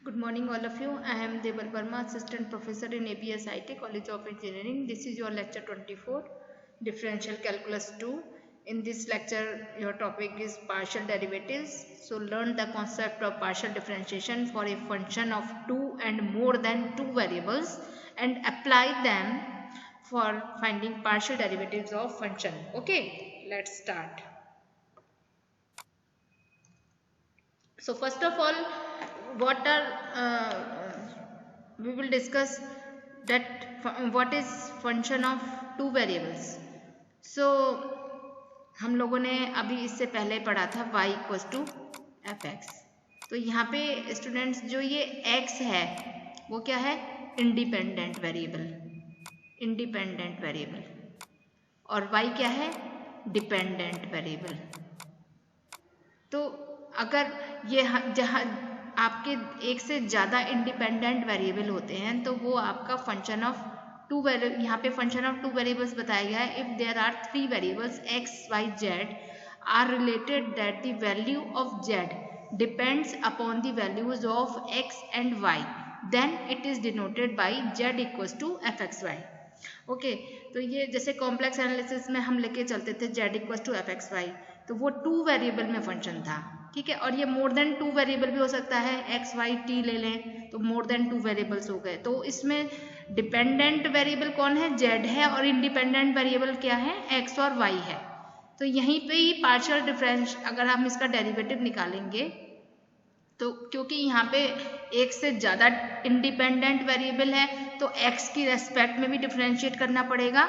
Good morning, all of you. I am Deval Verma, Assistant Professor in ABS IT, College of Engineering. This is your lecture 24, Differential Calculus 2. In this lecture, your topic is partial derivatives. So, learn the concept of partial differentiation for a function of two and more than two variables and apply them for finding partial derivatives of function. Okay, let's start. So first of all, what are we will discuss that what is function of two variables. So हम लोगों ने अभी इससे पहले पढ़ा था y equals to f x. तो यहाँ पे स्टूडेंट्स जो ये x है वो क्या है? Independent variable. Independent variable. और y क्या है? Dependent variable. तो अगर ये जहाँ आपके एक से ज़्यादा इंडिपेंडेंट वेरिएबल होते हैं तो वो आपका फंक्शन ऑफ टू वेरिएबल, यहाँ पे फंक्शन ऑफ टू वेरिएबल्स बताया गया है. If there are three variables x, y, z are related that the value of z depends upon the values of x and y, then it is denoted by z equals to f x y. Okay, तो ये जैसे complex analysis में हम लेके चलते थे z equals to f x Y, तो वो टू वेरिएबल में फंक्शन था. ठीक है, और ये मोर देन टू वेरिएबल भी हो सकता है. एक्स वाई टी ले लें तो मोर देन टू वेरिएबल्स हो गए. तो इसमें डिपेंडेंट वेरिएबल कौन है? जेड है. और इंडिपेंडेंट वेरिएबल क्या है? एक्स और वाई है. तो यहीं पे ही पार्शियल डिफरेंस अगर हम इसका डेरिवेटिव निकालेंगे तो क्योंकि यहाँ पे एक से ज़्यादा इंडिपेंडेंट वेरिएबल है तो x की रेस्पेक्ट में भी डिफरेंशिएट करना पड़ेगा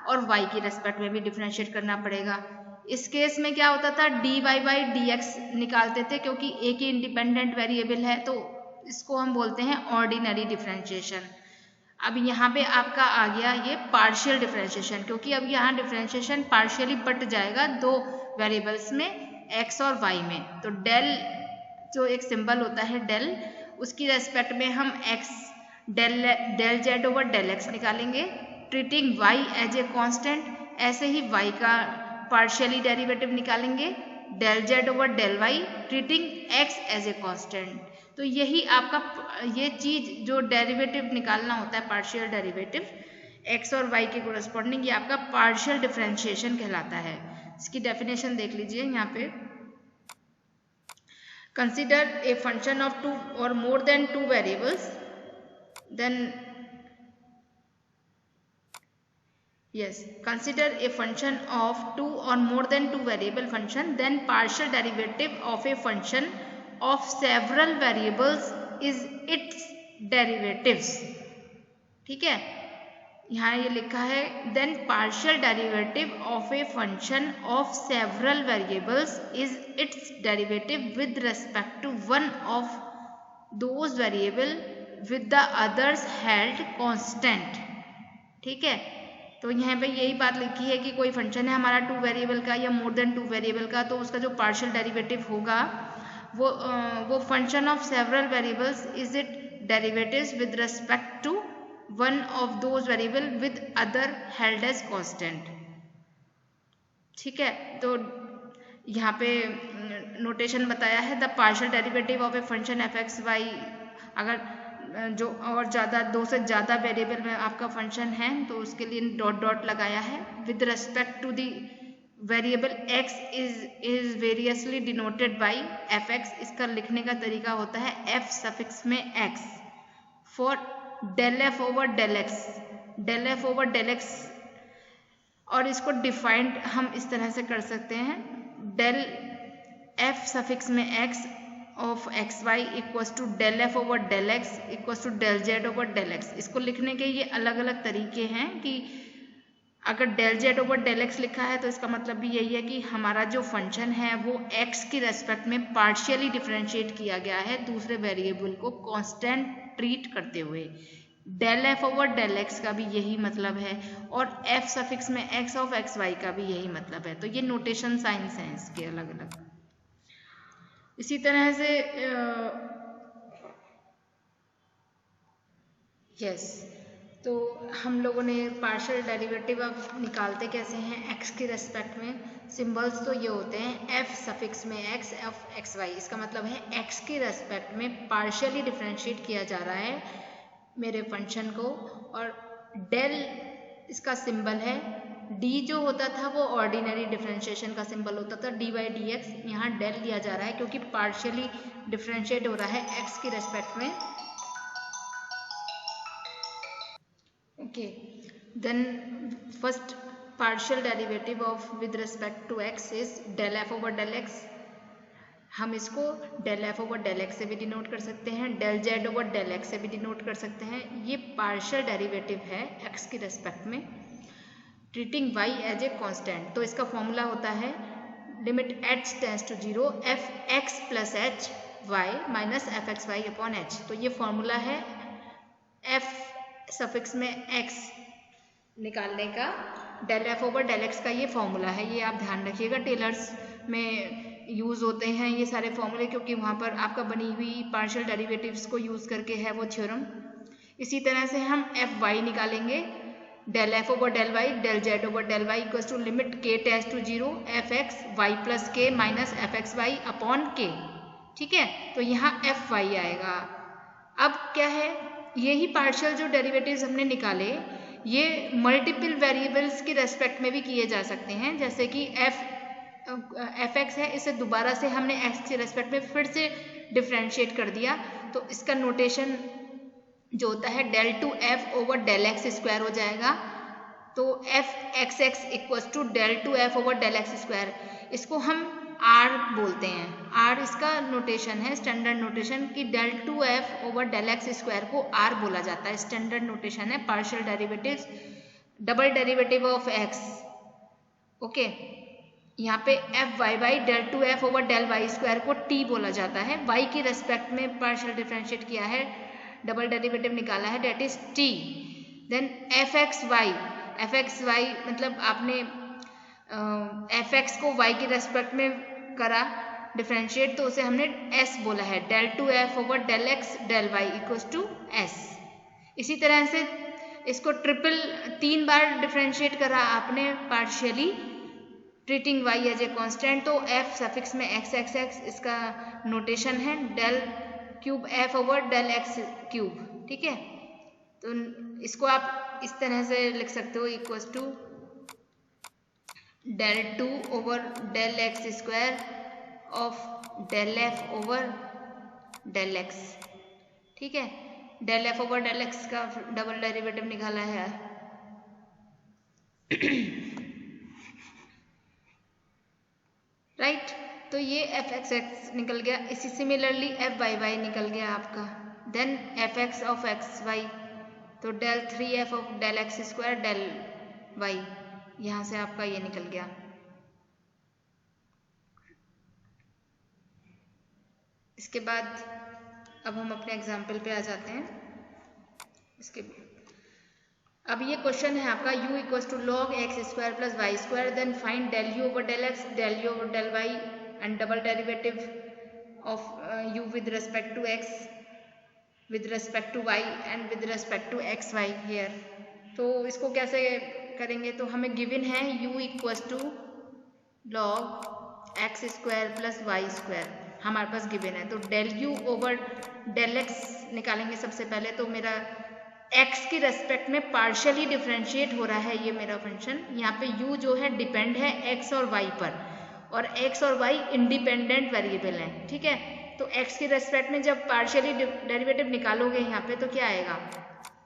और y की रेस्पेक्ट में भी डिफरेंशिएट करना पड़ेगा. इस केस में क्या होता था? dy बाई डी एक्स निकालते थे क्योंकि एक ही इंडिपेंडेंट वेरिएबल है, तो इसको हम बोलते हैं ऑर्डिनरी डिफरेंशिएशन. अब यहाँ पे आपका आ गया ये पार्शियल डिफरेंशिएशन, क्योंकि अब यहाँ डिफरेंशिएशन पार्शियली बट जाएगा दो वेरिएबल्स में, x और y में. तो डेल जो एक सिंबल होता है डेल, उसकी रेस्पेक्ट में हम x del Z over del X निकालेंगे, treating y as a constant. ऐसे ही y का पार्शियली डेरिवेटिव निकालेंगे del Z over del Y, treating x as a constant. तो यही आपका ये चीज जो डेरिवेटिव निकालना होता है पार्शियल डेरिवेटिव x और y के कोरस्पॉन्डिंग, ये आपका पार्शियल डिफरेंशिएशन कहलाता है. इसकी डेफिनेशन देख लीजिए यहाँ पे. Consider a function of two or more than two variables, then consider a function of two or more than two variable function, then partial derivative of a function of several variables is its derivatives. ठीक है, यहाँ ये लिखा है then partial derivative of a function of several variables is its derivative with respect to one of those variable with the others held constant. ठीक है, तो यहाँ पे यही बात लिखी है कि कोई फंक्शन है हमारा टू वेरिएबल का या मोर देन टू वेरिएबल का, तो उसका जो पार्शियल डेरिवेटिव होगा वो function of several variables is it derivatives with respect to one of those variable with other held as constant. ठीक है, तो यहाँ पे नोटेशन बताया है the partial derivative of a function f x y. अगर जो और ज़्यादा दो से ज़्यादा वेरिएबल में आपका फंक्शन है तो उसके लिए डॉट डॉट लगाया है. With respect to the variable x is variously denoted by f x. इसका लिखने का तरीका होता है f सफिक्स में x for del F over del x, del F over del x. और इसको डिफाइंड हम इस तरह से कर सकते हैं डेल एफ सफिक्स में x of x y equals to del F over del x equals to del Z over del x. इसको लिखने के ये अलग अलग तरीके हैं कि अगर del Z over del x लिखा है तो इसका मतलब भी यही है कि हमारा जो फंक्शन है वो x की रेस्पेक्ट में पार्शियली डिफरेंशिएट किया गया है दूसरे वेरिएबल को कांस्टेंट ट्रीट करते हुए. Del F over del x का भी यही मतलब है और f सफिक्स में x ऑफ एक्स वाई का भी यही मतलब है. तो ये नोटेशन साइंस हैं इसके अलग अलग. इसी तरह से तो हम लोगों ने पार्शियल डेरिवेटिव अब निकालते कैसे हैं x के रेस्पेक्ट में। सिंबल्स तो ये होते हैं f सफिक्स में x, f x y। इसका मतलब है x के रेस्पेक्ट में पार्शियली डिफरेंशिएट किया जा रहा है मेरे फंक्शन को। और डेल इसका सिंबल है। d जो होता था वो ऑर्डिनरी डिफरेंशिएशन का सिंबल होता था, dy dx। यहाँ डेल लिया जा रहा है क्योंकि पार्शियली डिफरेंशिएट हो रहा है x के रेस्पेक्ट में। Okay, then first partial derivative of with respect to x is del f over del x। हम इसको del f over del x से भी डिनोट कर सकते हैं, del z over del x से भी डिनोट कर सकते हैं। ये पार्शियल डेरिवेटिव है x की रेस्पेक्ट में, treating y as a constant. तो इसका फॉर्मूला होता है limit h tends to 0 f x plus h y minus f x y upon h। तो ये फॉर्मूला है f सफिक्स में x निकालने का, del F over del x का ये फॉर्मूला है। ये आप ध्यान रखिएगा, टेलर्स में यूज़ होते हैं ये सारे फॉर्मूले, क्योंकि वहाँ पर आपका बनी हुई पार्शियल डेरिवेटिव्स को यूज़ करके है वो थ्योरम। इसी तरह से हम एफ वाई निकालेंगे, del F over del Y del Z over del Y equals to limit K tends to 0 F x Y plus K minus F x Y upon K. ठीक है, तो यहाँ एफ वाई आएगा। अब क्या है, यही पार्शियल जो डेरिवेटिव्स हमने निकाले ये मल्टीपल वेरिएबल्स के रेस्पेक्ट में भी किए जा सकते हैं। जैसे कि एफ एक्स है, इसे दोबारा से हमने एक्स के रेस्पेक्ट में फिर से डिफ्रेंशिएट कर दिया, तो इसका नोटेशन जो होता है del two f over del x square हो जाएगा। तो f x x equals to del two f over del x square. इसको हम आर बोलते हैं, आर इसका नोटेशन है, स्टैंडर्ड नोटेशन कि del two f over del x square को आर बोला जाता है, स्टैंडर्ड नोटेशन है partial derivatives double derivative of x. Okay, यहाँ पे f y by del two f over del Y square को टी बोला जाता है, वाई की रेस्पेक्ट में पार्शियल डिफरेंशिएट किया है, डबल डेरिवेटिव निकाला है, that is t. Then F x y मतलब आपने एफ एक्स को वाई की रेस्पेक्ट में करा डिफरेंशिएट, तो उसे हमने एस बोला है, del two f over del x del Y equals to s. इसी तरह से इसको ट्रिपल 3 बार डिफरेंशिएट करा आपने partially, treating y as a constant. तो एफ सफिक्स में एक्स एक्स एक्स इसका नोटेशन है, del cube f over del x cube. ठीक है, तो इसको आप इस तरह से लिख सकते हो, equals to del two over del x square of del F over del x. ठीक है, del F over del x का डबल डेरिवेटिव निकाला है। राइट, तो ये एफ एक्स एक्स निकल गया। इसी सिमिलरली एफ वाई वाई निकल गया आपका। Then F X of x Y, तो del 3f of del x square del Y, यहाँ से आपका ये निकल गया। इसके बाद अब हम अपने एग्जाम्पल पे आ जाते हैं। इसके अब ये क्वेश्चन है आपका u equals to log x square plus Y square, then find del u over del x del u over del y and double derivative of u with respect to x with respect to y and with respect to x y here। तो इसको कैसे करेंगे, तो हमें given है u equals to log x square plus Y square, हमारे पास given है। तो del u over del x निकालेंगे सबसे पहले। तो मेरा x की रेस्पेक्ट में पार्शियली डिफरेंशिएट हो रहा है ये मेरा फंक्शन। यहाँ पे u जो है डिपेंड है x और y पर, और x और y इंडिपेंडेंट वेरिएबल हैं। ठीक है, तो x की रेस्पेक्ट में जब पार्शियली डेरिवेटिव निकालोगे यहाँ पे तो क्या आएगा,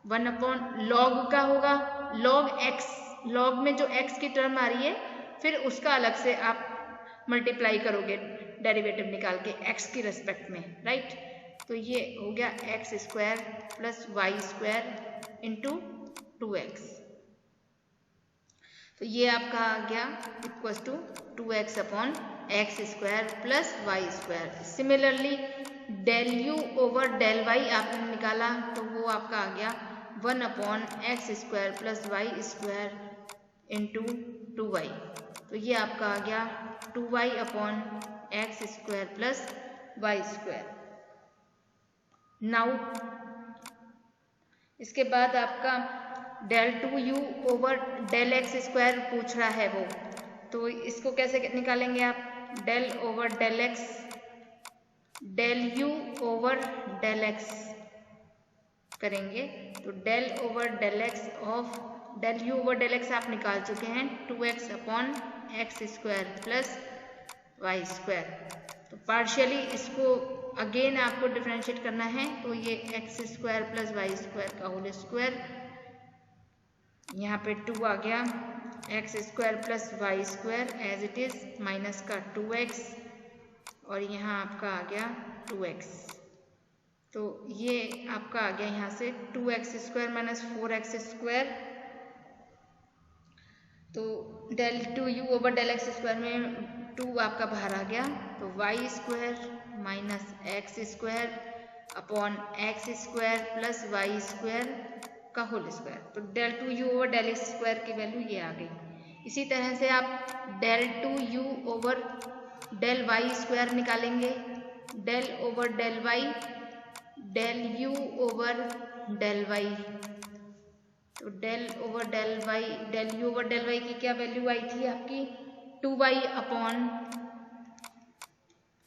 1 अपॉन लॉग का होगा, लॉग x, लॉग में जो x की टर्म आ रही है फिर उसका अलग से आप मल्टीप्लाई करोगे डेरिवेटिव निकाल के x की रेस्पेक्ट में। राइट, तो ये हो गया x square plus Y square into 2x। तो ये आपका आ गया equals to 2x upon x square plus Y square. Similarly del u over del y आपने निकाला, तो वो आपका आ गया 1 upon x square plus Y square into 2y। तो ये आपका आ गया 2y upon x square plus Y square. Now इसके बाद आपका del two you over del x square पूछ रहा है वो, तो इसको कैसे निकालेंगे आप? Del over del x del you over del x करेंगे, तो del over del x of del you over del x आप निकाल चुके हैं 2x upon x square plus Y square. तो पार्शियली इसको अगेन आपको डिफरेंशिएट करना है, तो ये x square plus Y square का होल स्क्वायर, यहाँ पे 2 आ गया, x square plus Y square as it is minus का 2x और यहाँ आपका आ गया 2x। तो ये आपका आ गया यहाँ से 2x square minus 4x square. तो del two you over del x square में 2 आपका बाहर आ गया, तो Y square minus x square upon x square plus Y square का होल स्क्वायर। तो del two you over del x square की वैल्यू ये आ गई। इसी तरह से आप del two you over del Y square निकालेंगे, del over del Y del you over del y. तो del over del Y del you over del y की क्या वैल्यू आई थी आपकी? 2y upon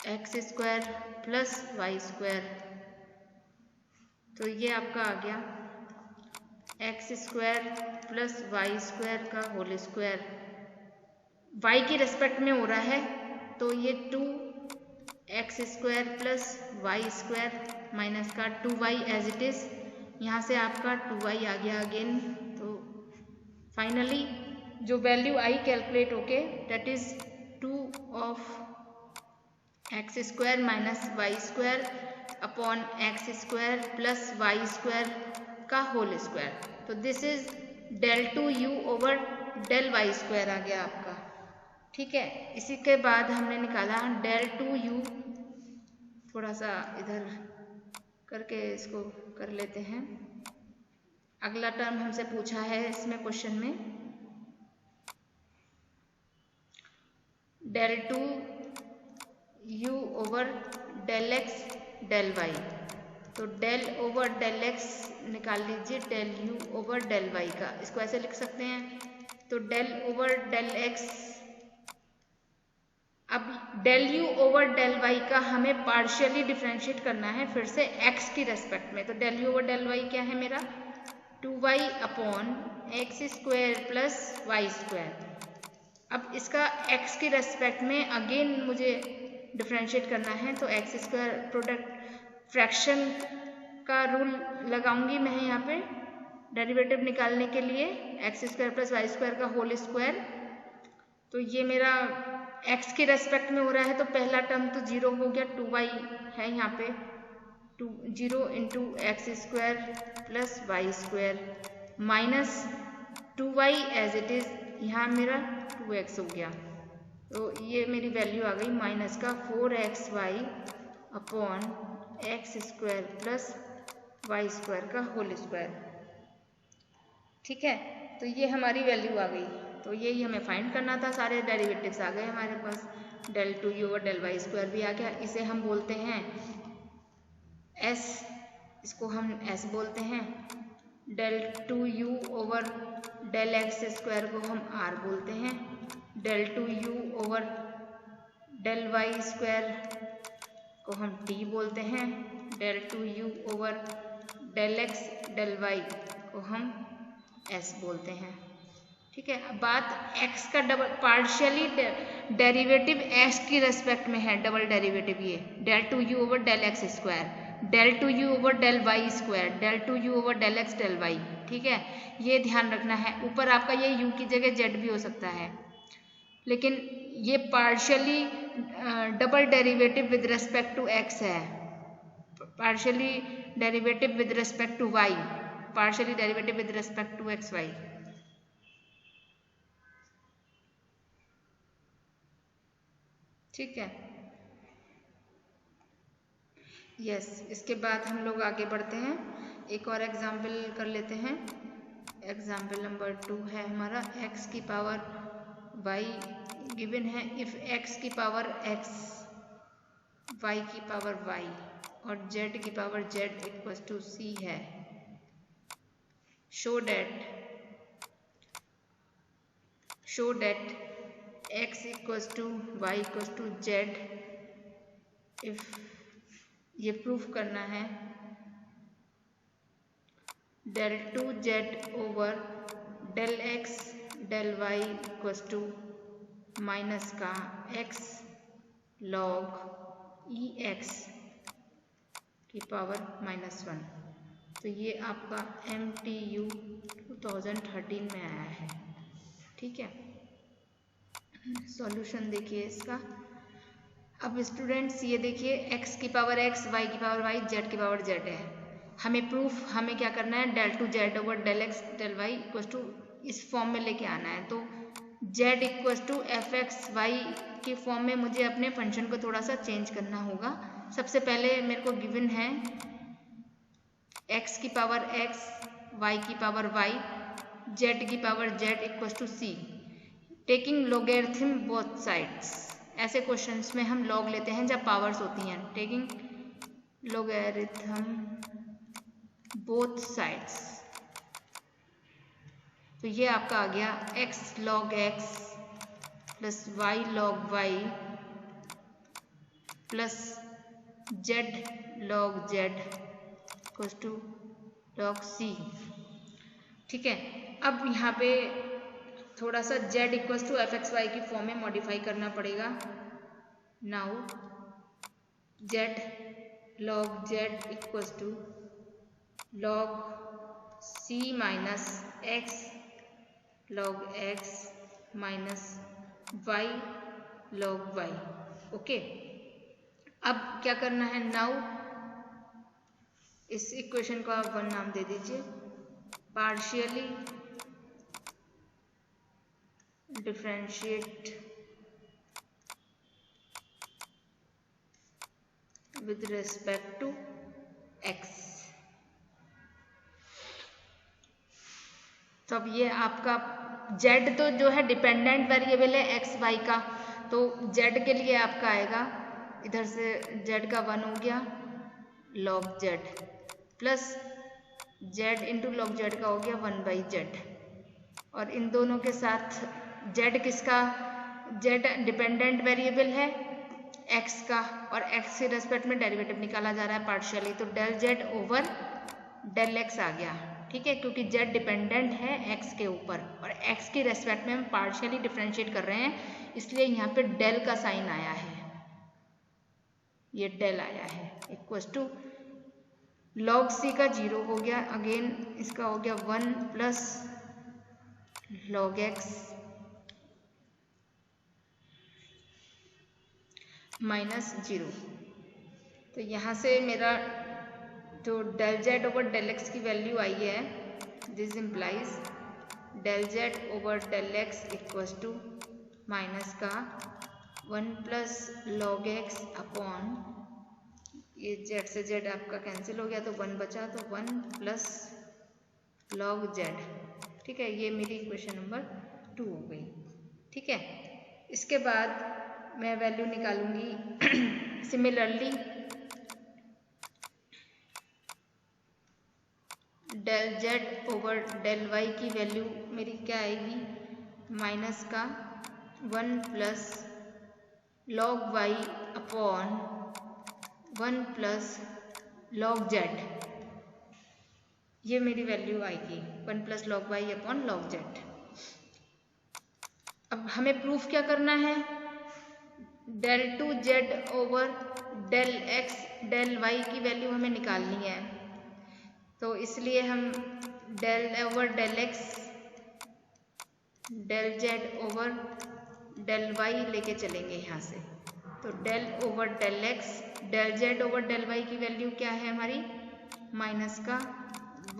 x square plus Y square. तो ये आपका आ गया x square plus Y square का होल स्क्वायर। y की रेस्पेक्ट में हो रहा है, तो ये 2x square plus Y square minus का 2y एज इट इज, यहाँ से आपका 2y आ गया अगेन। तो फाइनली जो वैल्यू आई कैलकुलेट होके that is 2 of X square minus Y square upon x square plus Y square का होल स्क्वायर। तो this is del two you over del Y square आ गया आपका। ठीक है, इसी के बाद हमने निकाला डेल टू यू, थोड़ा सा इधर करके इसको कर लेते हैं। अगला टर्म हमसे पूछा है इसमें क्वेश्चन में del two you over del x del y. तो डेल ओवर डेल एक्स निकाल लीजिए del you over del y का, इसको ऐसे लिख सकते हैं। तो डेल ओवर डेल एक्स, अब del you over del y का हमें पार्शियली डिफरेंशिएट करना है फिर से x की रेस्पेक्ट में। तो del you over del y क्या है मेरा? 2y upon x square plus Y square. अब इसका x की रेस्पेक्ट में अगेन मुझे डिफरेंशिएट करना है, तो एक्स स्क्वायर प्रोडक्ट फ्रैक्शन का रूल लगाऊंगी मैं यहाँ पे डेरिवेटिव निकालने के लिए, x square plus Y square का होल स्क्वायर। तो ये मेरा x के रेस्पेक्ट में हो रहा है, तो पहला टर्म तो 0 हो गया, 2y है यहाँ पे, 0 into x square plus Y square minus 2y as it is, यहाँ मेरा 2x हो गया। तो ये मेरी वैल्यू आ गई माइनस का 4xy upon x square plus Y square का होल स्क्वायर। ठीक है, तो ये हमारी वैल्यू आ गई। तो यही हमें फाइंड करना था, सारे डेरिवेटिव्स आ गए हमारे पास, del two you over del Y square भी आ गया। इसे हम बोलते हैं s, इसको हम s बोलते हैं। Del two you over del x square को हम r बोलते हैं। Del two you over del Y square को हम t बोलते हैं। Del two you over del x del y को हम s बोलते हैं। ठीक है, अब बात x का डबल पार्शियली डेरिवेटिव x की रेस्पेक्ट में है, डबल डेरिवेटिव ये del two you over del x square, del two you over del Y square, del two you over del x del y. ठीक है, ये ध्यान रखना है। ऊपर आपका ये u की जगह z भी हो सकता है, लेकिन ये partially double derivative with respect to x है, partially derivative with respect to y, partially derivative with respect to x y. ठीक है, यस। इसके बाद हम लोग आगे बढ़ते हैं, एक और एग्जाम्पल कर लेते हैं। एग्जाम्पल नंबर 2 है हमारा x की पावर y गिवन है इफ x की पावर x, y की पावर y और z की power z equals to c है। Show that show that x equals to y equals to z. If ये प्रूफ करना है del two z over del x del Y equals to minus का x log e x की power -1। तो ये आपका MTU 2013 में आया है। ठीक है, सॉल्यूशन देखिए इसका। अब स्टूडेंट्स ये देखिए x की पावर x, y की पावर y, z की पावर z है। हमें क्या करना है, del two z over del x del y equal to इस फॉर्म में लेके आना है। तो z equal to f x y की फॉर्म में मुझे अपने फंक्शन को थोड़ा सा चेंज करना होगा। सबसे पहले मेरे को गिवन है x की पावर x, y की पावर y, z की power z equal to c, taking logarithm both sides. ऐसे क्वेश्चंस में हम लॉग लेते हैं जब पावर्स होती हैं। टेकिंग लोगेरिथम बोथ साइड्स, तो ये आपका आ गया x log x plus y log y plus z log z equal to log c। ठीक है, अब यहाँ पे थोड़ा सा z equal to f x y की फॉर्म में मॉडिफाई करना पड़ेगा। Now z log z equal to log c minus x log x minus y log y। Okay, अब क्या करना है, नाउ इस इक्वेशन को आप 1 नाम दे दीजिए। Partially differentiate with respect to x। तो अब ये आपका z तो जो है डिपेंडेंट वेरिएबल है x y का, तो z के लिए आपका आएगा इधर से z का 1 हो गया log z plus z into log z का हो गया 1/z। और इन दोनों के साथ z किसका, z डिपेंडेंट वेरिएबल है x का, और x के रेस्पेक्ट में डेरिवेटिव निकाला जा रहा है पार्शियली, तो del z over del x आ गया। ठीक है, क्योंकि z डिपेंडेंट है x के ऊपर और x के रेस्पेक्ट में हम पार्शियली डिफरेंशिएट कर रहे हैं, इसलिए यहाँ पे डेल का साइन आया है, ये डेल आया है इक्वल टू लॉग c का 0 हो गया, अगेन इसका हो गया 1 प्लस लॉग x माइनस 0। तो यहाँ से मेरा जो del z over del x की वैल्यू आई है, this implies del z over del x equal to minus का 1 प्लस लॉग x अपॉन ये z से z आपका कैंसिल हो गया तो 1 बचा, तो 1 प्लस लॉग z। ठीक है, ये मेरी इक्वेशन नंबर 2 हो गई। ठीक है, इसके बाद मैं वैल्यू निकालूंगी similarly del z over del y की वैल्यू मेरी क्या आएगी, माइनस का 1 plus log y upon 1 plus log z। ये मेरी वैल्यू आएगी 1 plus log y upon log z। अब हमें प्रूफ क्या करना है, del two z over del x del y की वैल्यू हमें निकालनी है, तो इसलिए हम del over del x del z over del y लेके चलेंगे यहाँ से। तो del over del x del z over del y की वैल्यू क्या है हमारी, माइनस का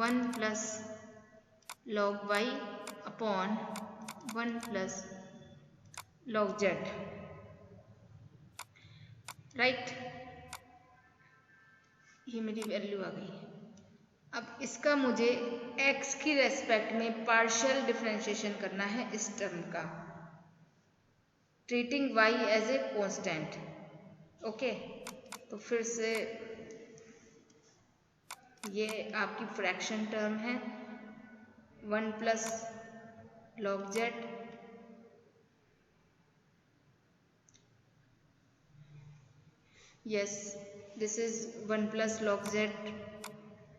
1 plus log y upon 1 plus log z। Right, ये मेरी वैल्यू आ गई। अब इसका मुझे x की रेस्पेक्ट में पार्शियल डिफरेंशिएशन करना है इस टर्म का, treating y as a constant. Okay, तो फिर से ये आपकी फ्रैक्शन टर्म है 1 plus log z yes, this is 1 plus log z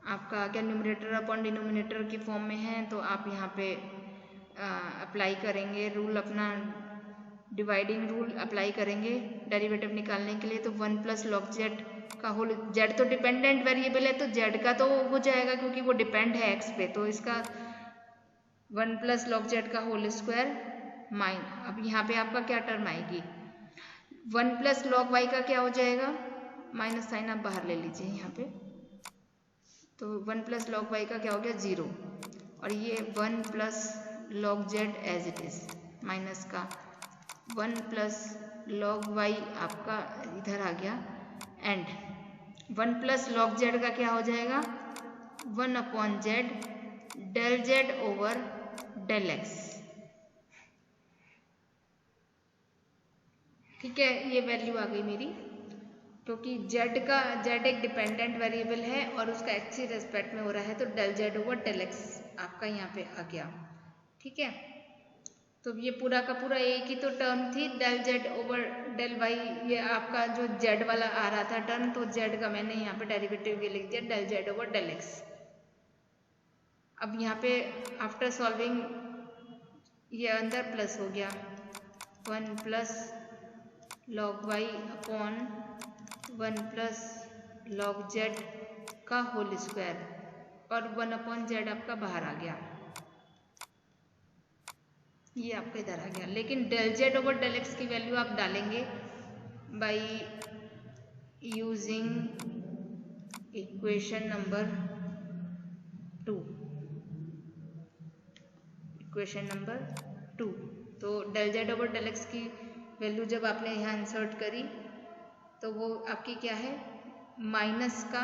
आपका आ गया, न्यूमरेटर अपॉन डिनोमिनेटर की फॉर्म में है, तो आप यहाँ पे अप्लाई करेंगे रूल, अपना डिवाइडिंग रूल अप्लाई करेंगे डेरिवेटिव निकालने के लिए। तो 1 प्लस लॉग जेड का होल, जेड तो डिपेंडेंट वेरिएबल है तो जेड का तो हो जाएगा क्योंकि वो डिपेंड है एक्स पे, तो इसका 1 प्लस लॉग जेड का होल स्क्वायर माइन, अब यहाँ पे आपका क्या टर्म आएगी, 1 प्लस लॉग वाई का क्या हो जाएगा, माइनस साइन आप बाहर ले लीजिए यहाँ पे, तो 1 प्लस लॉग वाई का क्या हो गया 0, और ये 1 plus log z as it is minus का 1 प्लस लॉग वाई आपका इधर आ गया, एंड 1 प्लस लॉग जेड का क्या हो जाएगा 1 upon z del Z over del x. ठीक है, ये वैल्यू आ गई मेरी, क्योंकि जेड एक डिपेंडेंट वेरिएबल है और उसका एक्स ही रेस्पेक्ट में हो रहा है, तो del Z over del x आपका यहाँ पे आ गया। ठीक है, तो ये पूरा का पूरा एक ही तो टर्म थी, del Z over del y, ये आपका जो जेड वाला आ रहा था टर्म, तो जेड का मैंने यहाँ पे डेरिवेटिव ये लिख दिया del Z over del x. अब यहाँ पे आफ्टर सॉल्विंग ये अंदर प्लस हो गया 1 plus log y upon 1 plus log z का होल स्क्वायर, और 1 अपॉन जेड आपका बाहर आ गया, ये आपका इधर आ गया। लेकिन del Z over del x की वैल्यू आप डालेंगे by using equation number 2, equation number 2। तो del Z over del x की वैल्यू जब आपने यहाँ इंसर्ट करी तो वो आपकी क्या है, माइनस का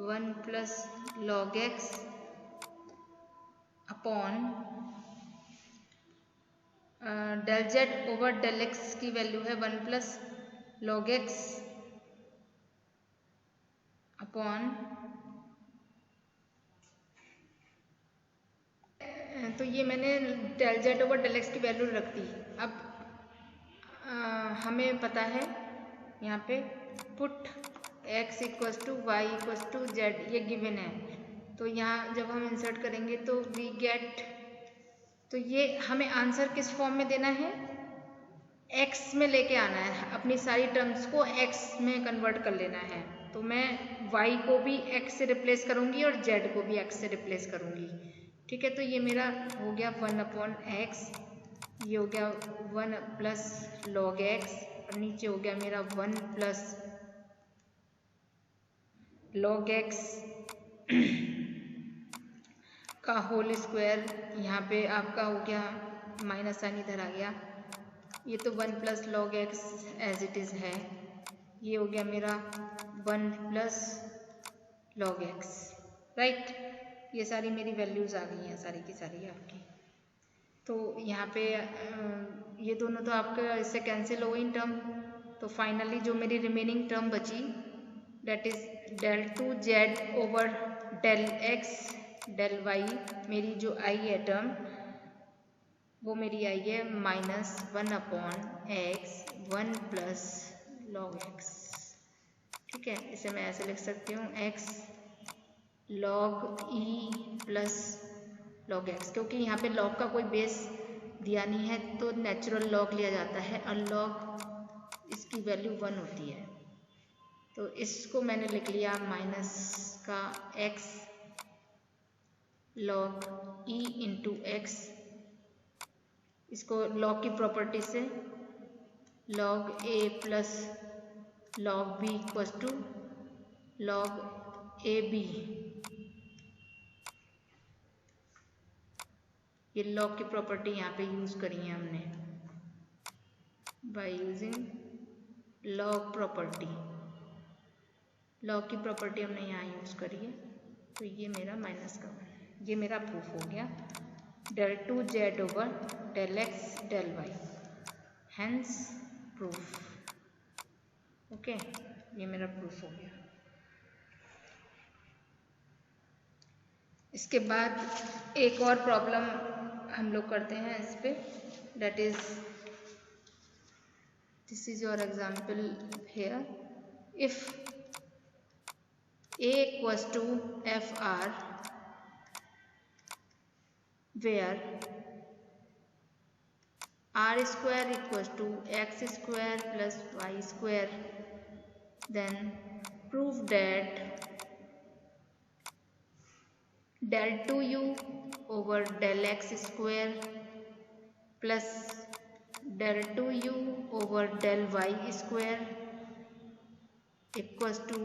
1 plus log x upon del Z over del x की वैल्यू है 1 प्लस लॉग एक्स अपॉन, तो ये मैंने del Z over del x की वैल्यू रख दी। अब हमें पता है यहाँ पे put x equals to y equals to z, ये गिवन है, तो यहाँ जब हम इंसर्ट करेंगे तो वी गेट, तो ये हमें आंसर किस फॉर्म में देना है, x में लेके आना है, अपनी सारी टर्म्स को x में कन्वर्ट कर लेना है। तो मैं y को भी x से रिप्लेस करूंगी और z को भी x से रिप्लेस करूंगी। ठीक है, तो ये मेरा हो गया 1 अपॉन एक्स, ये हो गया 1 प्लस लॉग एक्स, और नीचे हो गया मेरा 1 प्लस लॉग एक्स का होल स्क्वायर, यहाँ पे आपका हो गया माइनस साइन इधर आ गया, ये तो 1 plus log x as it is है, ये हो गया मेरा 1 प्लस लॉग एक्स, राइट। ये सारी मेरी वैल्यूज़ आ गई हैं, सारी की सारी आपकी। तो यहाँ पे ये दोनों तो आपका इससे कैंसिल हो गई टर्म, तो फाइनली जो मेरी रिमेनिंग टर्म बची that is del two z over del x del y, मेरी जो आई है टर्म वो मेरी आई है minus 1 upon x 1 plus log x. ठीक है, इसे मैं ऐसे लिख सकती हूँ x log e plus log x, क्योंकि यहाँ पे लॉग का कोई बेस दिया नहीं है तो नेचुरल लॉग लिया जाता है, और लॉग इसकी वैल्यू 1 होती है, तो इसको मैंने लिख लिया माइनस का x log e into x, इसको लॉग की प्रॉपर्टी से log a plus log b equals to log a b, ये लॉग की प्रॉपर्टी यहाँ पे यूज़ करी है हमने by using log property, log की प्रॉपर्टी हमने यहाँ यूज़ करी है। तो ये मेरा माइनस का 1, ये मेरा प्रूफ हो गया del two z over del x del y, hence proof. Okay, ये मेरा प्रूफ हो गया। इसके बाद एक और प्रॉब्लम हम लोग करते हैं इस पे, that is This is your example here. If a equals to fr, where r square equals to x square plus y square, then prove that del 2u over del x square plus del 2u over del y square equals to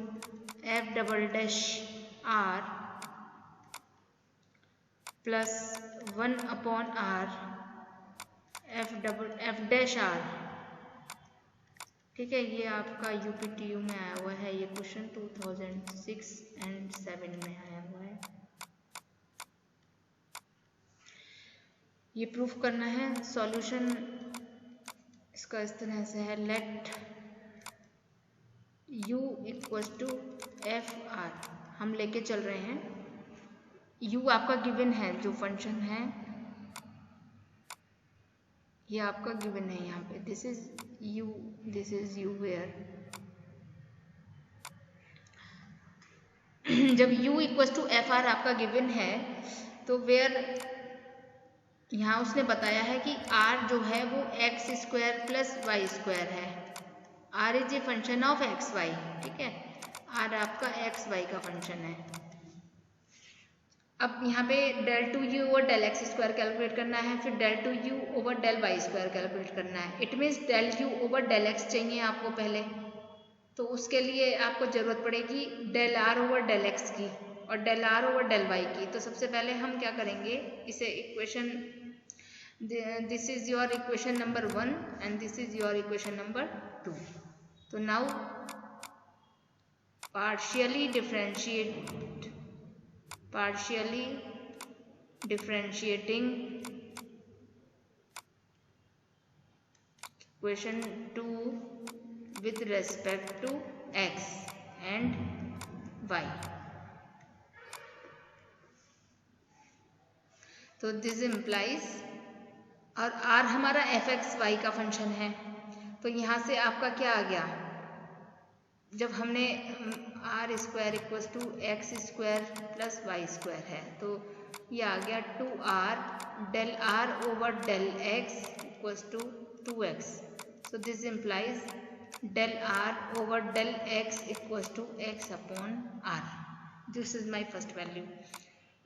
f double dash r plus 1 upon r f dash r। ठीक है, ये आपका UPTU में आया हुआ है, ये question 2006 and 7 में आया हुआ है। ये प्रूफ करना है। सॉल्यूशन इसका इस तरह से है, let u equals to f r, हम लेके चल रहे हैं। u आपका गिवन है, जो फंक्शन है ये आपका गिवन है यहाँ पे, दिस इज u वेयर जब u equals to f r आपका गिवन है तो वेयर यहाँ उसने बताया है कि r जो है वो x square plus Y square है। r is a function of x y, ठीक है, r आपका एक्स वाई का फंक्शन है। अब यहाँ पे del 2u over del x square calculate करना है, फिर del 2u over del y square calculate करना है। It means del u over del x चाहिए आपको पहले, तो उसके लिए आपको ज़रूरत पड़ेगी del r over del x की और del r over del y की। तो सबसे पहले हम क्या करेंगे, इसे equation, this is your equation number 1 and this is your equation number 2। तो now partially differentiating equation 2 with respect to x and y। तो दिस implies, और r हमारा fx y का फंक्शन है, तो यहाँ से आपका क्या आ गया, जब हमने r square equals to x square plus Y square है, तो ये आ गया 2r del r over del x equals to 2x। So this implies del r over del x equals to x upon r। This is my first value.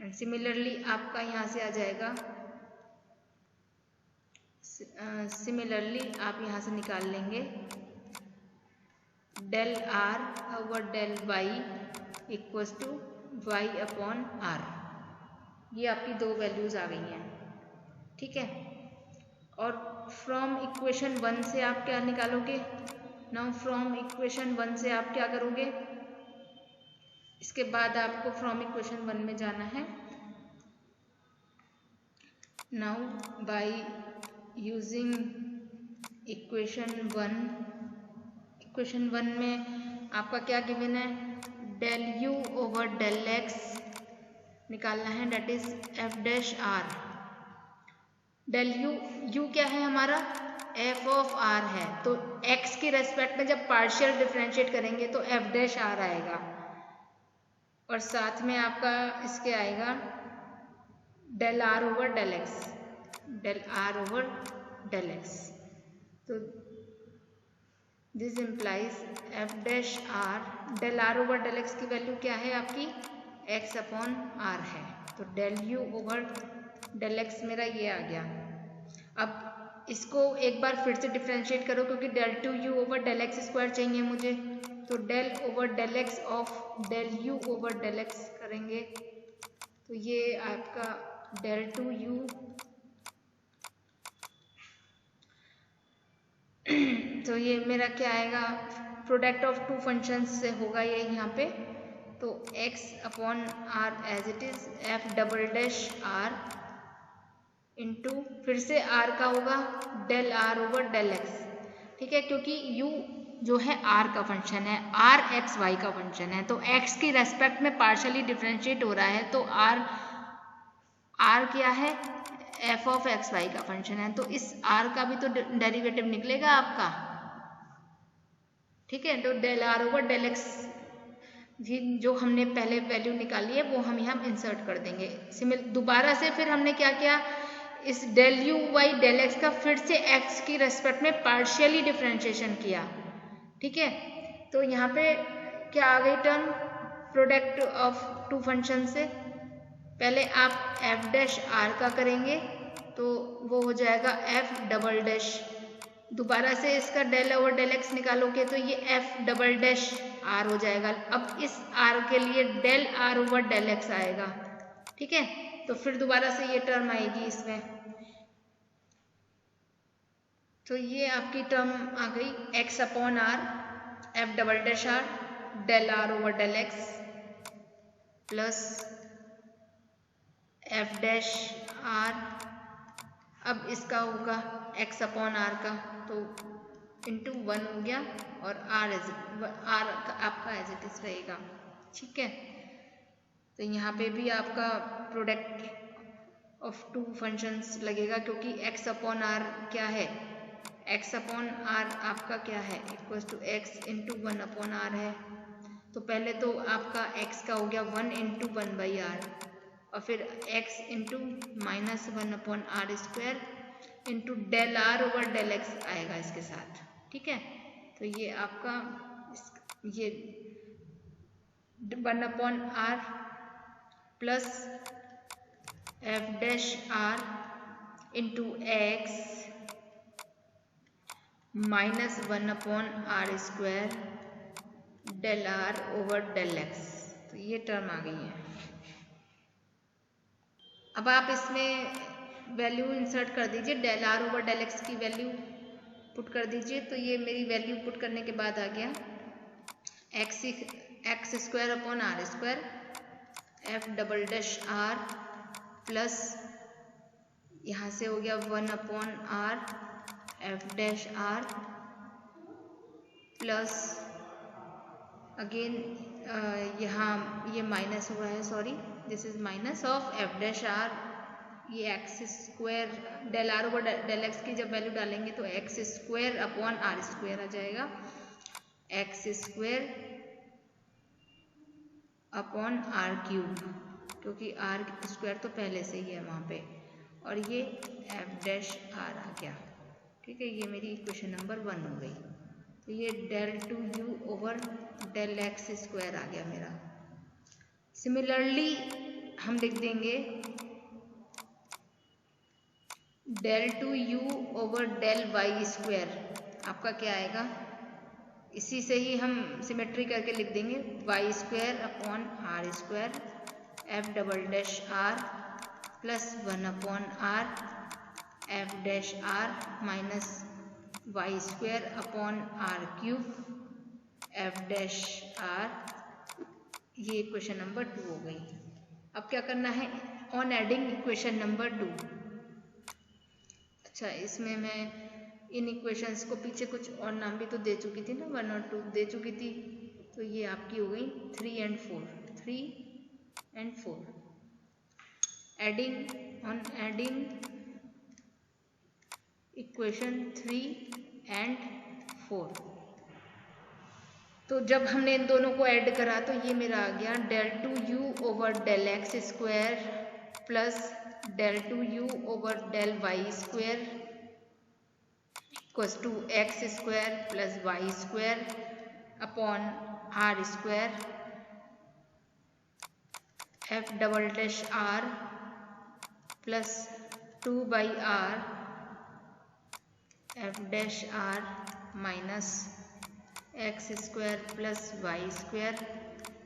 And similarly आपका यहाँ से आ जाएगा, similarly आप यहाँ से निकाल लेंगे del r over del y equals to y upon r। ये आपकी दो वैल्यूज आ गई हैं, ठीक है। और फ्रॉम इक्वेशन 1 से आप क्या निकालोगे, नाउ फ्रॉम इक्वेशन 1 से आप क्या करोगे, इसके बाद आपको फ्रॉम इक्वेशन 1 में जाना है। नाउ बाय यूजिंग इक्वेशन 1 में आपका क्या गिवन है, del u over del x निकालना है, that is f dash r। del u क्या है हमारा, f ऑफ r है, तो x की रेस्पेक्ट में जब पार्शियल डिफरेंशिएट करेंगे तो f डैश r आएगा, और साथ में आपका इसके आएगा del r over del x, del r over del x। तो this implies f dash r, del r over del x की वैल्यू क्या है आपकी, x अपॉन r है, तो del u over del x मेरा ये आ गया। अब इसको एक बार फिर से डिफ्रेंशिएट करो, क्योंकि del 2u over del x square चाहिए मुझे, तो del over del x of del u over del x करेंगे, तो ये आपका del 2u तो ये मेरा क्या आएगा, प्रोडक्ट ऑफ टू फंक्शंस से होगा ये यहाँ पे, तो x upon r as it is f double dash r into फिर से r का होगा del r over del x, ठीक है, क्योंकि u जो है r का फंक्शन है, r x y का फंक्शन है, तो x की रेस्पेक्ट में पार्शली डिफरेंशिएट हो रहा है, तो r क्या है, f ऑफ एक्स वाई का फंक्शन है, तो इस r का भी तो डेरिवेटिव निकलेगा आपका, ठीक है। तो del are over del x जो हमने पहले वैल्यू निकाली है वो हम यहाँ इंसर्ट कर देंगे। दोबारा से फिर हमने क्या किया, इस del u by del x का फिर से एक्स की रेस्पेक्ट में पार्शियली डिफ्रेंशिएशन किया। ठीक है, तो यहाँ पे क्या आ गई term, product of two function से पहले आप एफ डैश आर का करेंगे तो वो हो जाएगा एफ डबल डैश, दोबारा से इसका डेल ओवर डेल एक्स निकालोगे तो ये एफ डबल डैश आर हो जाएगा। अब इस आर के लिए del are over del x आएगा। ठीक है, तो फिर दोबारा से ये टर्म आएगी इसमें, तो ये आपकी टर्म आ गई x upon are f double dash r del are over del x plus f dash r. अब इसका होगा एक्स अपॉन आर का तो इंटू 1 हो गया और आर आपका एज इट इज रहेगा। ठीक है, तो यहाँ पे भी आपका प्रोडक्ट ऑफ टू फंक्शंस लगेगा क्योंकि एक्स अपॉन आर क्या है, एक्स अपॉन आर आपका क्या है equal to x into 1 upon r है। तो पहले तो आपका एक्स का हो गया 1 इंटू 1 बाई आर और फिर x into minus 1 upon are square into del are over del x आएगा इसके साथ। ठीक है, तो ये आपका ये 1 upon r plus f dash r into x minus 1 upon are square del are over del x, तो ये टर्म आ गई है। अब आप इसमें वैल्यू इंसर्ट कर दीजिए, del are over del x की वैल्यू पुट कर दीजिए। तो ये मेरी वैल्यू पुट करने के बाद आ गया x square upon are square F double dash are plus यहाँ से हो गया 1 upon R F dash are plus again यहाँ ये माइनस हुआ है, sorry this is minus of F dash are, ये x square del are over del x की जब वैल्यू डालेंगे तो x square upon are square आ जाएगा, X square upon are cube क्योंकि आर स्क्वायर तो पहले से ही है वहाँ पे, और ये एफ डैश आर आ गया। ठीक है, ये मेरी इक्वेशन नंबर 1 हो गई। तो ये del two you over del x square आ गया मेरा। सिमिलरली हम लिख देंगे del two you over del Y square, आपका क्या आएगा, इसी से ही हम सिमेट्री करके लिख देंगे y square upon are square F double dash are plus 1 upon R F dash r minus Y square upon are cube f dash are. ये इक्वेशन नंबर 2 हो गई। अब क्या करना है, ऑन एडिंग इक्वेशन नंबर 2। अच्छा, इसमें मैं इन इक्वेशंस को पीछे कुछ और नाम भी तो दे चुकी थी ना, 1 और 2 दे चुकी थी, तो ये आपकी हो गई 3 and 4। Adding on adding equation 3 and 4, तो जब हमने इन दोनों को ऐड करा तो ये मेरा आ गया del two you over del x square plus del two you over del Y square equals to x square plus Y square upon are square F double dash are plus 2 by r F dash r minus x square plus Y square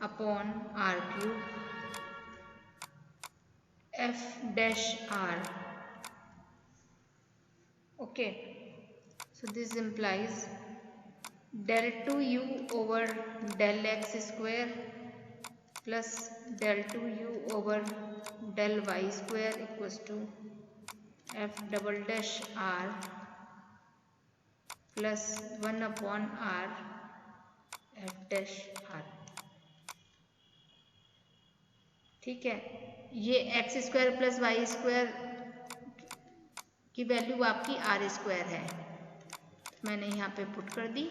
upon are cube f dash r. Okay, so this implies del 2u over del x square plus del 2u over del y square equals to f double dash r plus 1 upon r f dash r। ठीक है, ये x square plus Y square की value आपकी r square है, मैंने यहाँ पे put कर दी,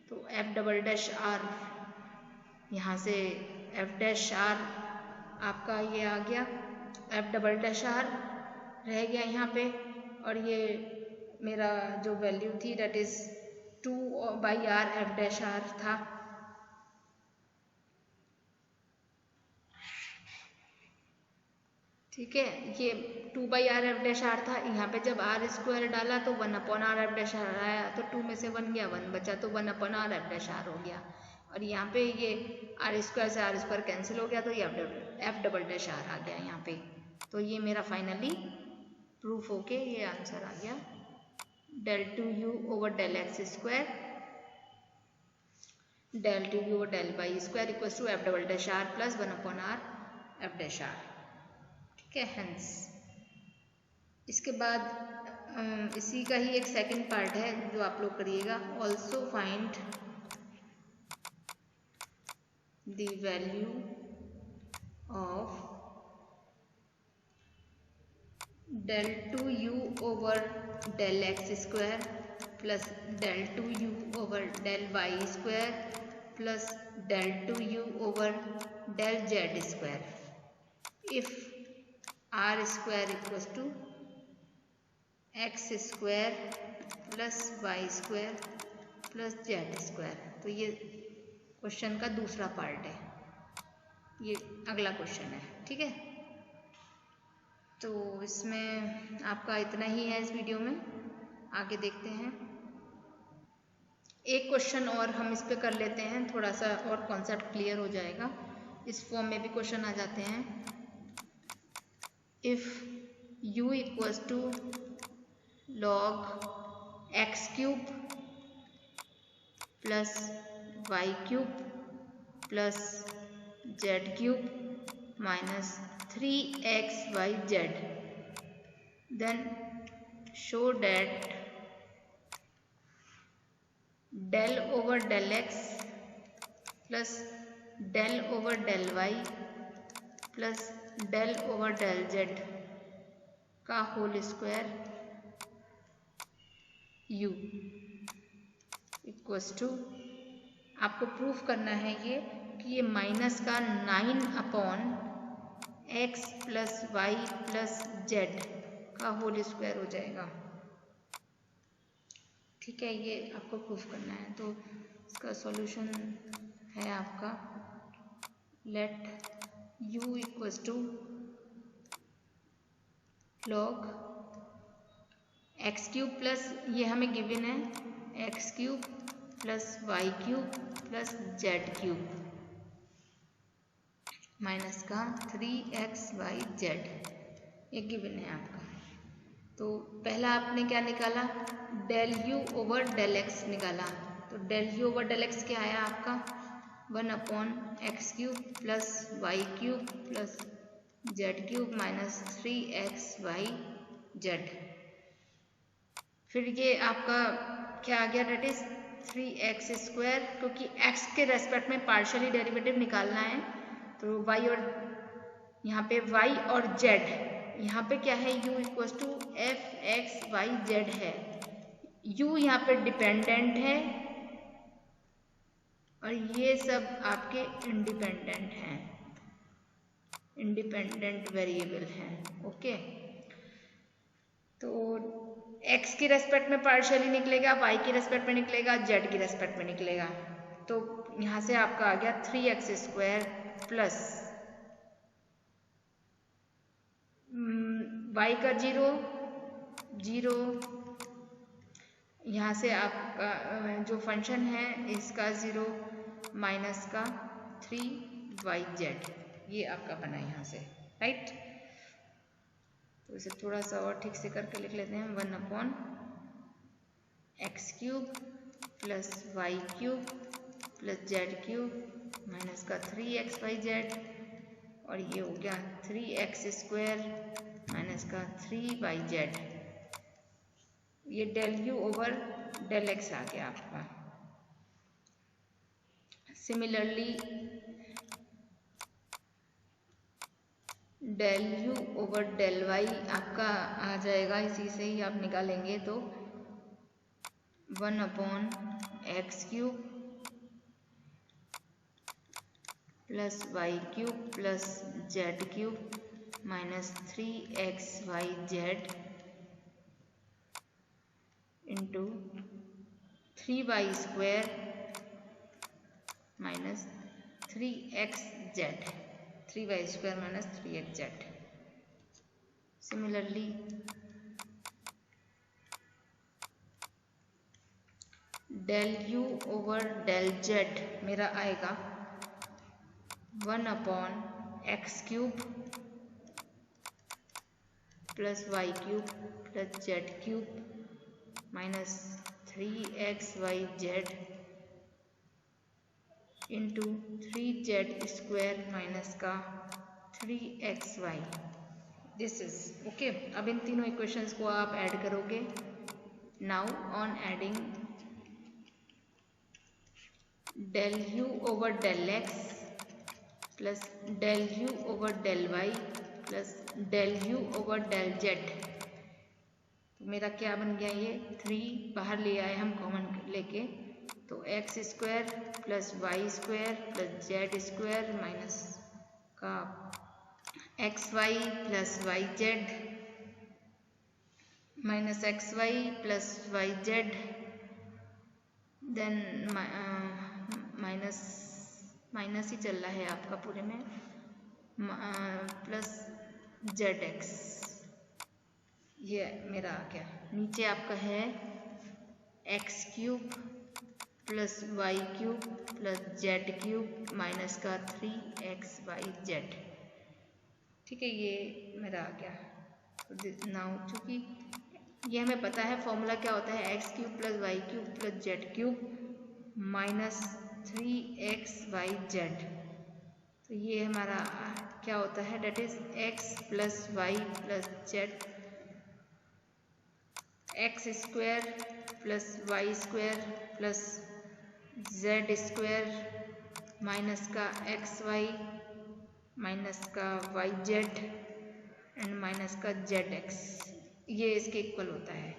तो तो एफ डबल डैश आर, यहाँ से एफ डैश आर आपका ये आ गया, एफ डबल डैश आर रह गया यहाँ पे, और ये मेरा जो वैल्यू थी that is 2/r f dash r था। ठीक है, ये 2/r एफ डैश आर था। यहाँ पे जब आर स्क्वायर डाला तो 1/r एफ डैश आर आया, तो 2 में से 1 गया, 1 बचा, तो 1/r एफ डैश आर हो गया। और यहाँ पे ये आर स्क्वायर से आर स्क्वायर कैंसिल हो गया, तो ये एफ डबल डैश आर आ गया यहाँ पे। तो ये मेरा फाइनली प्रूफ होके ये आंसर आ गया, del 2u over del x square del 2u over del y square equals to f double dash are plus 1/r f dash r. ठीक है, हेंस इसके बाद इसी का ही एक सेकंड पार्ट है जो आप लोग करिएगा। Also find the value of del 2u over del x square plus del 2u over del y square plus del 2u over del z square if r square equals to x square plus y square plus z square. तो ये question का दूसरा part है, ये अगला question है। ठीक है, तो इसमें आपका इतना ही है इस वीडियो में। आगे देखते हैं, एक क्वेश्चन और हम इस पे कर लेते हैं, थोड़ा सा और कॉन्सेप्ट क्लियर हो जाएगा। इस फॉर्म में भी क्वेश्चन आ जाते हैं। If u equals to log x cube plus y cube plus z cube minus 3xyz, then show that del over del x plus del over del y plus del over del z का whole square u equals to, आपको proof करना है ये कि ये minus का 9/x plus y plus z का whole square हो जाएगा। ठीक है, ये आपको प्रूफ करना है। तो इसका सॉल्यूशन है आपका, let u equals to log x cube plus, ये हमें गिवन है, x cube plus y cube plus z cube minus का 3xyz, ये गिवन है आपका। तो पहला आपने क्या निकाला, del u over del x निकाला। तो del u over del x क्या आया आपका, 1/x cube plus y cube plus z cube minus 3xyz। फिर ये आपका क्या आ गया, डेट इज 3x स्क्वायर, क्योंकि x के रेस्पेक्ट में पार्शियली डेरिवेटिव निकालना है। तो y और यहाँ पे y और z, यहाँ पे क्या है, u इक्वल्स टू f(x,y,z) है। u यहाँ पे डिपेंडेंट है और ये सब आपके इंडिपेंडेंट हैं, इंडिपेंडेंट वेरिएबल हैं। ओके, तो x की रेस्पेक्ट में पार्शियली निकलेगा, y की रेस्पेक्ट में निकलेगा, z की रेस्पेक्ट में निकलेगा। तो यहाँ से आपका आ गया 3x स्क्वायर प्लस y का 0, यहाँ से आपका जो फंक्शन है इसका 0 माइनस का 3yz, ये आपका बना यहाँ से, राइट। तो इसे थोड़ा सा और ठीक से करके लिख लेते हैं, 1/x cube plus y cube plus z cube minus का 3xyz, और ये हो गया 3x स्क्वायर माइनस का 3yz। ये del u over del x आ गया आपका। Similarly del u over del y आपका आ जाएगा, इसी से ही आप निकालेंगे तो 1/x cube plus y cube plus z cube minus 3xyz into 3y² minus 3xz 3y² minus 3xz। Similarly del u over del z मेरा आएगा 1/x³ plus y cube plus z cube minus 3xyz into 3z² minus का 3xy। This is okay. अब इन तीनों equations को आप add करोगे। Now on adding del u over del x plus del u over del y plus del u over del z, तो मेरा क्या बन गया, ये 3 बाहर ले आए हम कॉमन लेके, तो x² plus y² plus z² minus का xy plus yz minus xy plus yz, then minus minus ही चल रहा है आपका पूरे में, प्लस zx। ये मेरा आ गया। नीचे आपका है x³ plus y³ plus z³ minus का 3xyz। ठीक है, ये मेरा आ गया। नाउ चूँकि ये हमें पता है फॉर्मूला क्या होता है, x³ plus y³ plus z³ minus 3xyz, तो ये हमारा क्या होता है, that is x plus y plus z, x² plus y² plus z² minus का xy माइनस का yz एंड माइनस का zx, ये इसके इक्वल होता है।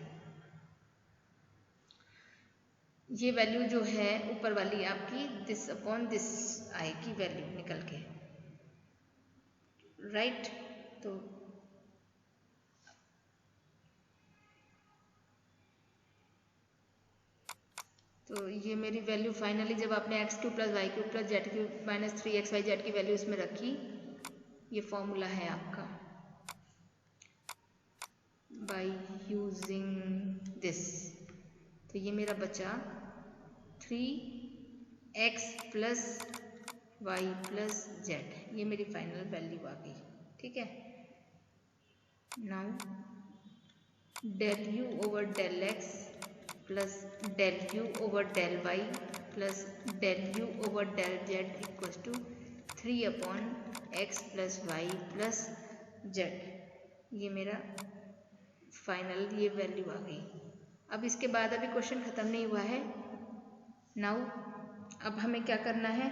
ये वैल्यू जो है ऊपर वाली आपकी दिस अपॉन दिस आएगी वैल्यू निकल के, राइट। तो ये मेरी वैल्यू फाइनली जब आपने x³ plus y³ plus z³ minus 3xyz की वैल्यू इसमें रखी, ये फॉर्मूला है आपका बाय यूजिंग दिस। तो ये मेरा बचा 3x plus y plus z, ये मेरी फाइनल वैल्यू आ गई। ठीक है, now del u over del x plus del u over del y plus del u over del z equals to 3/x plus y plus z, ये मेरा final ये value आ गई। अब इसके बाद अभी क्वेश्चन ख़त्म नहीं हुआ है। नाउ अब हमें क्या करना है,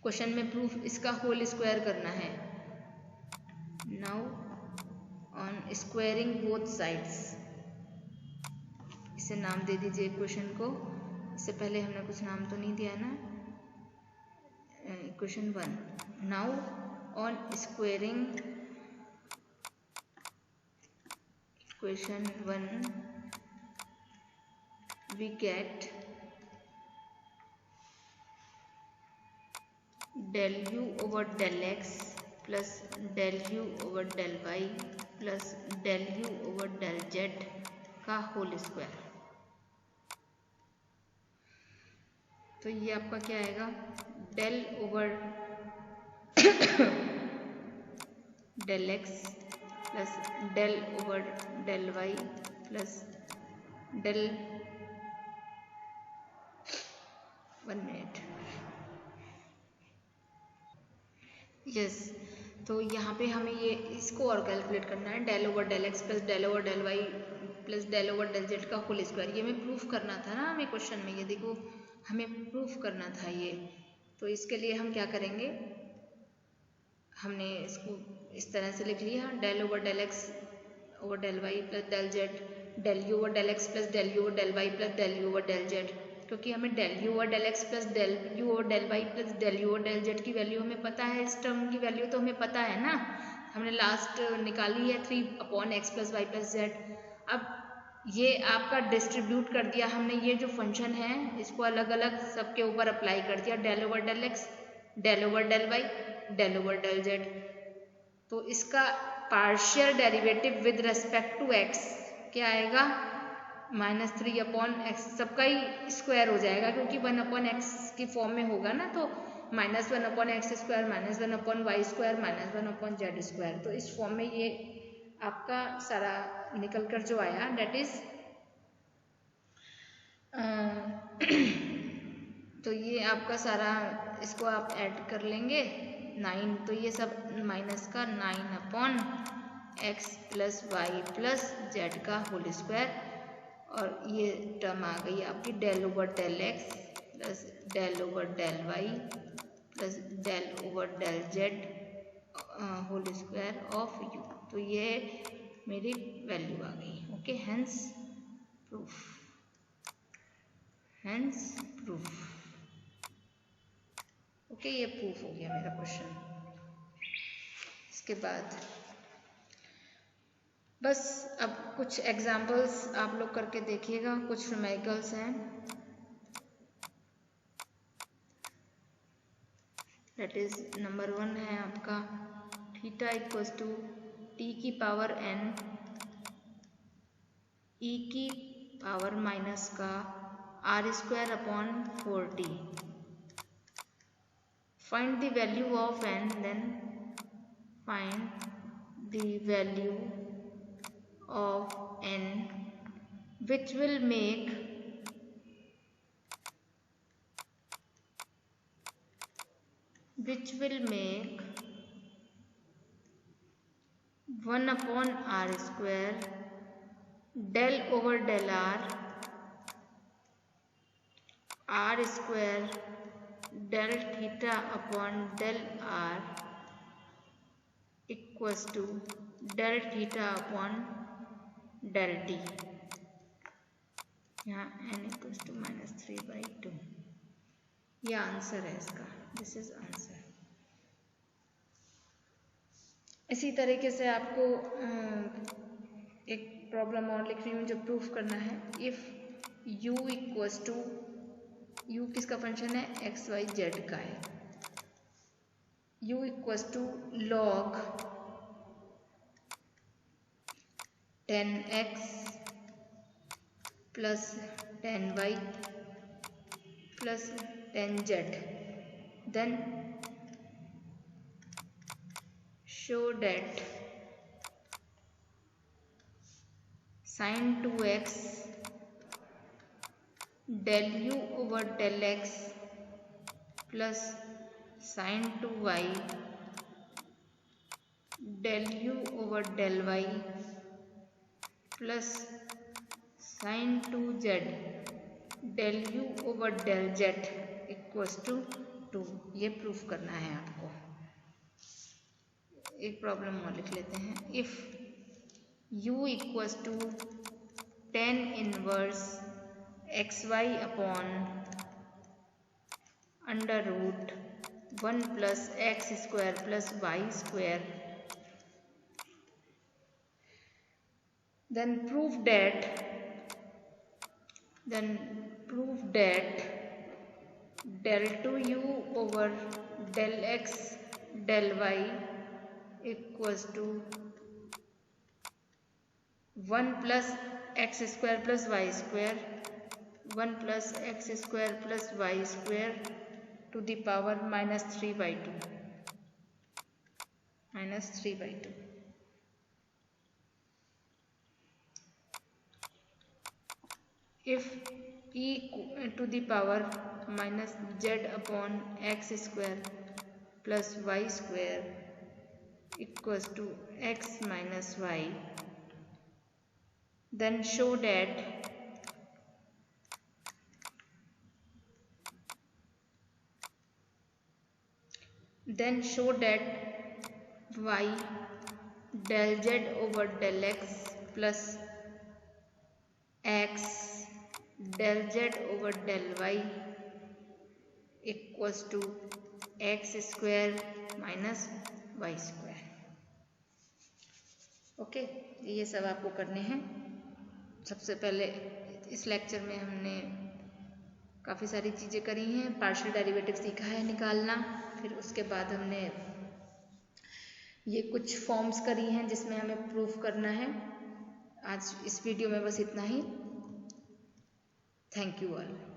क्वेश्चन में प्रूफ इसका होल स्क्वायर करना है। Now on squaring both sides, इसे नाम दे दीजिए क्वेश्चन को। इससे पहले हमने कुछ नाम तो नहीं दिया ना। Question 1, now on squaring question 1 we get del u over del x plus del u over del y plus del u over del z का होल स्क्वायर। तो ये आपका क्या आएगा, del over del x plus del over del y plus del 1 minute yes. तो यहाँ पे हमें ये इसको और कैलकुलेट करना है, del over del x plus del over del y plus del over del z का होल स्क्वायर। ये हमें प्रूफ करना था ना हमें क्वेश्चन में, ये देखो हमें प्रूफ करना था ये। तो इसके लिए हम क्या करेंगे, हमने इसको इस तरह से लिख लिया, del over del x over del y plus del z, del u over del x plus del u over del y plus del u over del z क्योंकि हमें डेल यू और del x plus del U और del Y plus del U और del Z की value हमें पता है। इस टर्म की वैल्यू तो हमें पता है ना, हमने लास्ट निकाली है 3/x plus y plus Z. अब ये आपका डिस्ट्रीब्यूट कर दिया हमने, ये जो फंक्शन है इसको अलग अलग सबके ऊपर अप्लाई कर दिया, del over del x, del over del Y, del over del z. तो इसका partial derivative with respect to x क्या आएगा, -3/x, सबका ही स्क्वायर हो जाएगा क्योंकि 1/x की फॉर्म में होगा ना, तो -1/x square -1/y square -1/z square. तो इस फॉर्म में ये आपका सारा निकल कर जो आया डेट इज तो ये आपका सारा, इसको आप ऐड कर लेंगे 9, तो ये सब माइनस का 9/x plus y plus z का होल स्क्वायर, और ये टर्म आ गई आपकी del over del x plus del over del Y plus del over del z whole square of u. तो ये मेरी वैल्यू आ गई। Okay, hence proof, hence proof. Okay, ये प्रूफ हो गया मेरा क्वेश्चन। इसके बाद बस अब कुछ एग्जाम्पल्स आप लोग करके देखिएगा, कुछ न्यूमेरिकल्स हैं। दैट इज नंबर 1 है आपका थीटा इक्वल्स टू टी की पावर n e की पावर माइनस का r²/4t। Find the value of n, then find the value of n which will make 1/r² del over del r² del theta upon del r equals to del theta upon del t। यहाँ n equals to -3/2, ये answer है इसका, this is answer. इसी तरीके से आपको एक problem और लिख रही हूँ जो प्रूफ करना है। If u equals to, u किसका फंक्शन है, एक्स वाई जेड का है। u equals to log 10x plus 10y plus 10z, then show that sin 2x del u over del x plus sin 2y del u over del y plus sin 2z del u over del z equals to 2। ये proof करना है आपको। एक problem और लिख लेते हैं। If u equals to tan inverse xy upon √1 plus x square plus y square, then prove that del 2u over del x del y equals to 1 plus x square plus y square, 1 plus x square plus y square to the power -3/2, -3/2। If e to the power -z upon x square plus y square equals to x minus y, then show that y del z over del x plus x del z over del y equals to x square minus Y square. Okay, ये सब आपको करने हैं। सबसे पहले इस lecture में हमने काफ़ी सारी चीज़ें करी हैं। पार्शियल डेरिवेटिव सीखा है निकालना, फिर उसके बाद हमने ये कुछ फॉर्म्स करी हैं जिसमें हमें प्रूफ करना है। आज इस वीडियो में बस इतना ही। Thank you all.